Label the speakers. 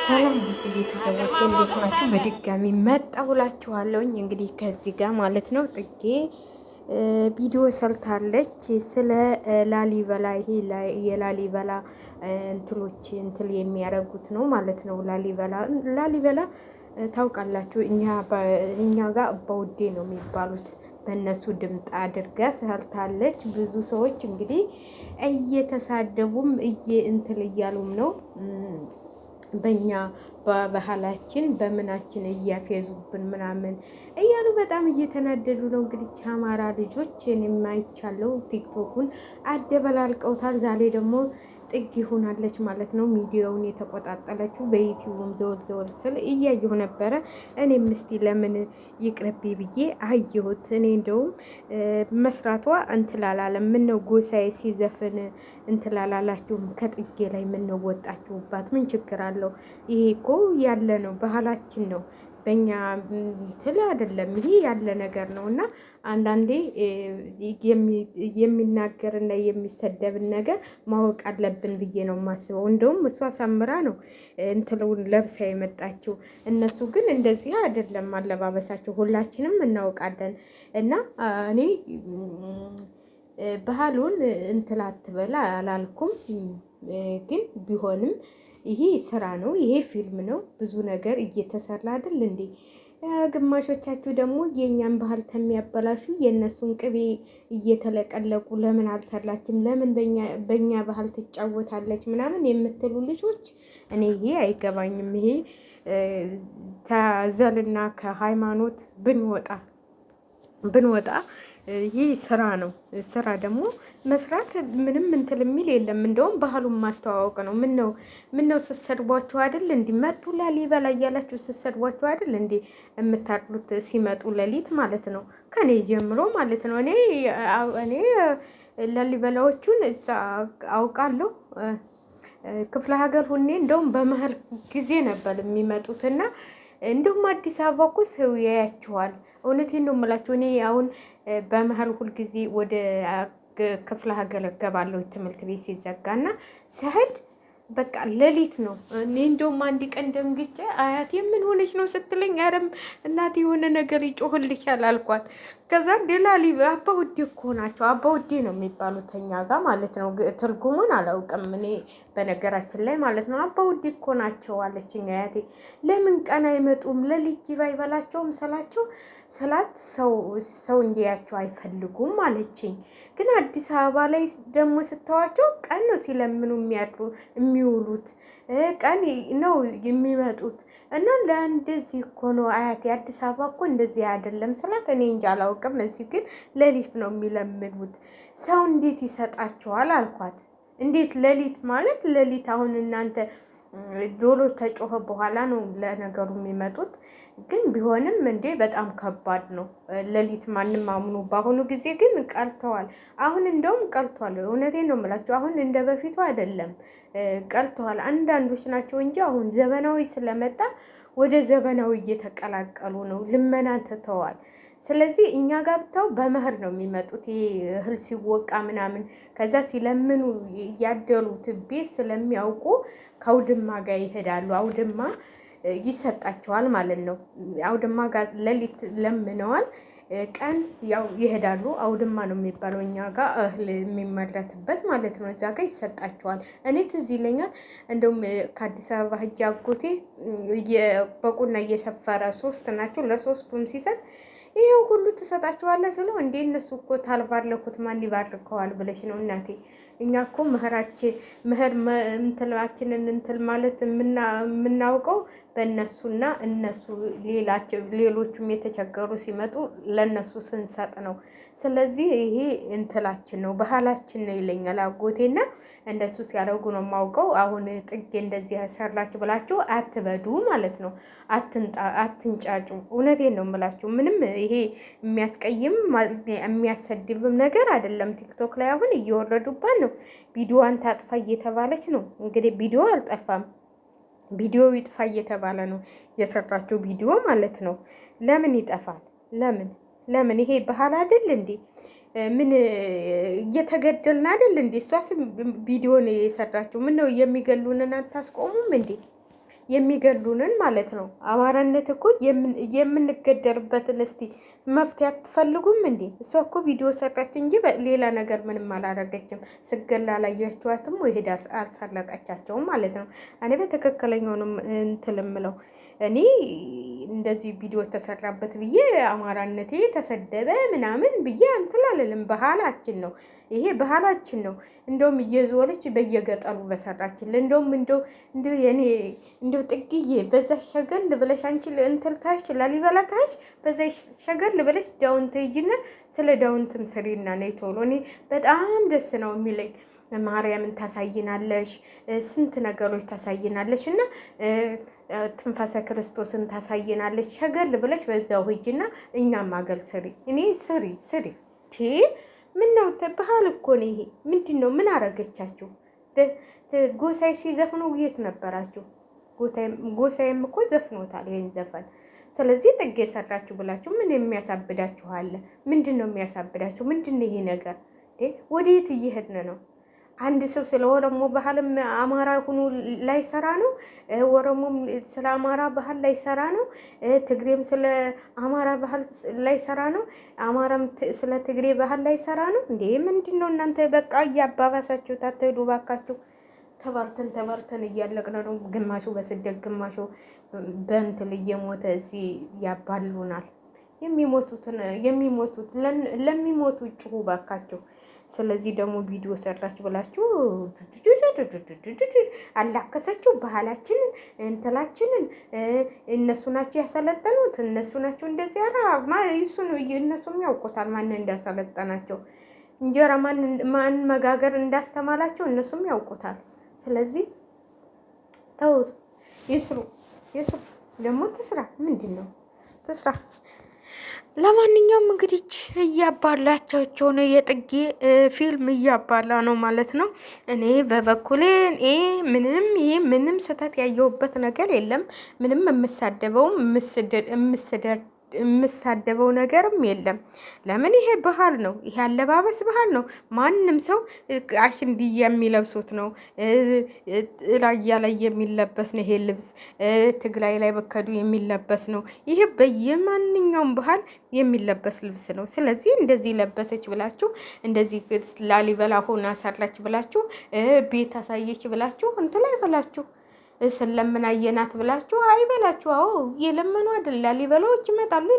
Speaker 1: ሰላም ውድ ቤተሰቦች እንዴት ናችሁ? በድጋሚ መጣሁላችኋለሁኝ። እንግዲህ ከዚህ ጋር ማለት ነው ጥጌ ቪዲዮ ሰርታለች ስለ ላሊበላ። ይሄ የላሊበላ እንትሎች እንትል የሚያደርጉት ነው ማለት ነው። ላሊበላ ታውቃላችሁ፣ እኛ ጋር በውዴ ነው የሚባሉት። በእነሱ ድምፅ አድርጋ ሰርታለች። ብዙ ሰዎች እንግዲህ እየተሳደቡም እንትል እያሉም ነው በእኛ በባህላችን በምናችን እያፌዙብን ምናምን እያሉ በጣም እየተናደዱ ነው። እንግዲህ አማራ ልጆች የማይቻለው ቲክቶኩን አደበላልቀውታል። ዛሬ ደግሞ ጥግ ይሆናለች ማለት ነው። ሚዲያውን የተቆጣጠለችው በዩቲዩብም ዘወል ዘወል ስል እያየሁ ነበረ። እኔም እስቲ ለምን ይቅርቤ ብዬ አየሁት። እኔ እንደውም መስራቷ እንትላላለም። ምነው ጎሳዬ ሲዘፍን እንትላላላችሁም ከጥጌ ላይ ምነው ወጣችሁባት? ምን ችግር አለው? ይሄ እኮ ያለ ነው፣ ባህላችን ነው። በእኛ ትል አይደለም፣ ይሄ ያለ ነገር ነው። እና አንዳንዴ የሚናገርና የሚሰደብን ነገር ማወቅ አለብን ብዬ ነው የማስበው። እንደውም እሷ ሳምራ ነው እንትለውን ለብሳ የመጣችው። እነሱ ግን እንደዚህ አይደለም አለባበሳቸው፣ ሁላችንም እናውቃለን። እና እኔ ባህሉን እንትል አትበላ አላልኩም፣ ግን ቢሆንም ይሄ ስራ ነው፣ ይሄ ፊልም ነው። ብዙ ነገር እየተሰራ አይደል እንዴ? ግማሾቻችሁ ደግሞ የእኛን ባህል ከሚያበላሹ የእነሱን ቅቤ እየተለቀለቁ ለምን አልሰራችም፣ ለምን በእኛ ባህል ትጫወታለች ምናምን የምትሉ ልጆች እኔ ይሄ አይገባኝም። ይሄ ከዘልና ከሃይማኖት ብንወጣ ይህ ስራ ነው። ስራ ደግሞ መስራት ምንም እንትል የሚል የለም። እንደውም ባህሉን ማስተዋወቅ ነው። ምነው ስትሰድቧቸው አይደል እንዲ መጡ ላሊበላ እያላችሁ ስትሰድቧቸው አይደል እንዲ የምታጥሉት? ሲመጡ ሌሊት ማለት ነው፣ ከኔ ጀምሮ ማለት ነው። እኔ ላሊበላዎቹን እዛ አውቃለሁ። ክፍለ ሀገር ሁኔ እንደውም በመኸር ጊዜ ነበር የሚመጡትና እንደውም አዲስ አበባ እኮ ሰው ያያችኋል። እውነቴን ነው የምላችሁ። እኔ አሁን በመሀል ሁልጊዜ ወደ ክፍለ ሀገር እገባለሁ ትምህርት ቤት ሲዘጋና ስሄድ በቃ ሌሊት ነው። እኔ እንደውም አንድ ቀን ደንግጬ አያቴ ምን ሆነች ነው ስትለኝ፣ አረም እናቴ የሆነ ነገር ይጮህልሻል አልኳት። ከዛ አባ ውዴ እኮ ናቸው። አባ ውዴ ነው የሚባሉት እኛ ጋር ማለት ነው። ትርጉሙን አላውቅም እኔ በነገራችን ላይ ማለት ነው። አባ ውዴ እኮ ናቸው አለችኝ አያቴ። ለምን ቀን አይመጡም? ሌሊት ጅብ አይበላቸውም ስላት ሰው እንዲያቸው አይፈልጉም አለችኝ። ግን አዲስ አበባ ላይ ደግሞ ስተዋቸው ቀን ነው ሲለምኑ የሚውሉት፣ ቀን ነው የሚመጡት። እና ለእንደዚህ እኮ ነው አያቴ፣ አዲስ አበባ እኮ እንደዚህ አይደለም ስላት፣ እኔ እንጂ አላውቅም። እዚህ ግን ሌሊት ነው የሚለምኑት። ሰው እንዴት ይሰጣቸዋል አልኳት። እንዴት ሌሊት ማለት ሌሊት? አሁን እናንተ ዶሎ ተጮኸ በኋላ ነው ለነገሩ የሚመጡት። ግን ቢሆንም እንዴ በጣም ከባድ ነው ሌሊት ማንም አምኑ። በአሁኑ ጊዜ ግን ቀርተዋል። አሁን እንደውም ቀርተዋል። እውነቴን ነው የምላቸው። አሁን እንደ በፊቱ አይደለም፣ ቀርተዋል። አንዳንዶች ናቸው እንጂ አሁን ዘመናዊ ስለመጣ ወደ ዘመናዊ እየተቀላቀሉ ነው። ልመናን ትተዋል። ስለዚህ እኛ ጋር ብታው በመኸር ነው የሚመጡት። ይሄ እህል ሲወቃ ምናምን ከዛ ሲለምኑ ያደሉት ቤት ስለሚያውቁ ከአውድማ ጋር ይሄዳሉ። አውድማ ይሰጣቸዋል ማለት ነው። አውድማ ጋር ሌሊት ለምነዋል፣ ቀን ያው ይሄዳሉ። አውድማ ነው የሚባለው እኛ ጋር እህል የሚመረትበት ማለት ነው። እዛ ጋር ይሰጣቸዋል። እኔ ትዝ ይለኛል እንደውም ከአዲስ አበባ ሂጅ አጎቴ በቁና እየሰፈረ 3 ናቸው። ለሶስቱም ሲሰጥ ይሄው ሁሉ ትሰጣቸዋለህ ስለው፣ እንዴ እነሱ እኮ ታልባረኩት ማን ይባርከዋል ብለሽ ነው እናቴ? እኛ እኮ ምህር እንትላችንን እንትል ማለት የምናውቀው በእነሱና እነሱ ሌሎቹም የተቸገሩ ሲመጡ ለነሱ ስንሰጥ ነው። ስለዚህ ይሄ እንትላችን ነው፣ ባህላችን ነው ይለኛል አጎቴና እንደሱ ሲያደርጉ ነው የማውቀው። አሁን ጥጌ እንደዚህ ያሰራች ብላችሁ አትበዱ ማለት ነው። አትንጫጩ። እውነቴን ነው የምላችሁ። ምንም ይሄ የሚያስቀይም የሚያሰድብም ነገር አይደለም። ቲክቶክ ላይ አሁን እየወረዱባት ነው። ቪዲዮዋን ታጥፋ እየተባለች ነው። እንግዲህ ቪዲዮ አልጠፋም፣ ቪዲዮ ይጥፋ እየተባለ ነው። የሰራቸው ቪዲዮ ማለት ነው። ለምን ይጠፋል? ለምን? ይሄ ባህል አይደል እንዴ? ምን እየተገደልን አይደል እንዴ? እሷስ ቪዲዮ ነው የሰራችው። ምን ነው የሚገሉንን አታስቆሙም እንዴ? የሚገሉንን ማለት ነው። አማራነት እኮ የምንገደልበትን እስቲ መፍትሄ አትፈልጉም እንዴ? እሷ እኮ ቪዲዮ ሰራች እንጂ ሌላ ነገር ምንም አላረገችም። ስገላ አላያችኋትም ወይ? ሄዳ አልሳለቀቻቸውም ማለት ነው። እኔ በትክክለኛውንም እንትን እምለው እኔ እንደዚህ ቪዲዮ ተሰራበት ብዬ አማራነቴ ተሰደበ ምናምን ብዬ እንትን አልልም። ባህላችን ነው ይሄ፣ ባህላችን ነው። እንደውም እየዞረች በየገጠሩ በሰራችልን እንደው የኔ እንደው ጥግዬ በዛ ሸገል ብለሽ አንቺ እንትን ታች ላሊበላ ታች በዛ ሸገል ብለሽ ዳውንት ሂጂና ስለ ዳውንትም ስሪና ነይ ቶሎ። እኔ በጣም ደስ ነው የሚለኝ። ማርያምን ታሳይናለሽ፣ ስንት ነገሮች ታሳይናለሽ እና ትንፋሰ ክርስቶስን ታሳይናለች። ሸገል ብለሽ በዛው ሂጂና እኛም አገል ስሪ። እኔ ስሪ ምን ነው ባህል እኮ ነው ይሄ። ምንድን ነው? ምን አረገቻችሁ? ጎሳይ ሲዘፍኑ የት ነበራችሁ? ጎሳይም እኮ ዘፍኖታል ይሄን ዘፈን። ስለዚህ ጥጌ የሰራችሁ ብላችሁ ምን የሚያሳብዳችሁ አለ? ምንድን ነው የሚያሳብዳችሁ? ምንድን ነው ይሄ ነገር? ወዴት እየሄድን ነው? አንድ ሰው ስለ ኦሮሞ ባህልም አማራ ሁኑ ላይሰራ ነው። ኦሮሞም ስለ አማራ ባህል ላይሰራ ነው። ትግሬም ስለ አማራ ባህል ላይሰራ ነው። አማራም ስለ ትግሬ ባህል ላይሰራ ነው። እንዴ ምንድን ነው እናንተ? በቃ እያባባሳችሁ ታተዱ ባካችሁ። ተባርተን እያለቅን ነው። ግማሹ በስደት ግማሹ በእንትን እየሞተ እዚህ ያባሉናል። የሚሞቱት ለሚሞቱ ጭሁ ባካችሁ። ስለዚህ ደግሞ ቪዲዮ ሰራች ብላችሁ አላከሰችው ባህላችንን እንትላችንን። እነሱ ናቸው ያሰለጠኑት፣ እነሱ ናቸው እንደዚህ እነሱም ያውቁታል ማን እንዳሰለጠናቸው። እንጀራ ማን መጋገር እንዳስተማላቸው እነሱም ያውቁታል። ስለዚህ ተውት፣ ይስሩ ደግሞ ትስራ። ምንድን ነው ትስራ። ለማንኛውም እንግዲህ እያባላቸው ነው። የጥጌ ፊልም እያባላ ነው ማለት ነው። እኔ በበኩሌ ምንም ስህተት ያየሁበት ነገር የለም። ምንም የምሳደበው ነገርም የለም። ለምን? ይሄ ባህል ነው። ይሄ አለባበስ ባህል ነው። ማንም ሰው አሽንዲ የሚለብሱት ነው። ራያ ላይ የሚለበስ ነው ይሄ ልብስ። ትግራይ ላይ በከዱ የሚለበስ ነው። ይሄ በየማንኛውም ባህል የሚለበስ ልብስ ነው። ስለዚህ እንደዚህ ለበሰች ብላችሁ፣ እንደዚህ ላሊበላ ሆና ሰራች ብላችሁ፣ ቤት አሳየች ብላችሁ እንትን ላይ በላችሁ። ስለምን አየናት ብላችሁ አይበላችሁ። አዎ የለመኑ አይደል? ላሊበላዎች ይመጣሉ።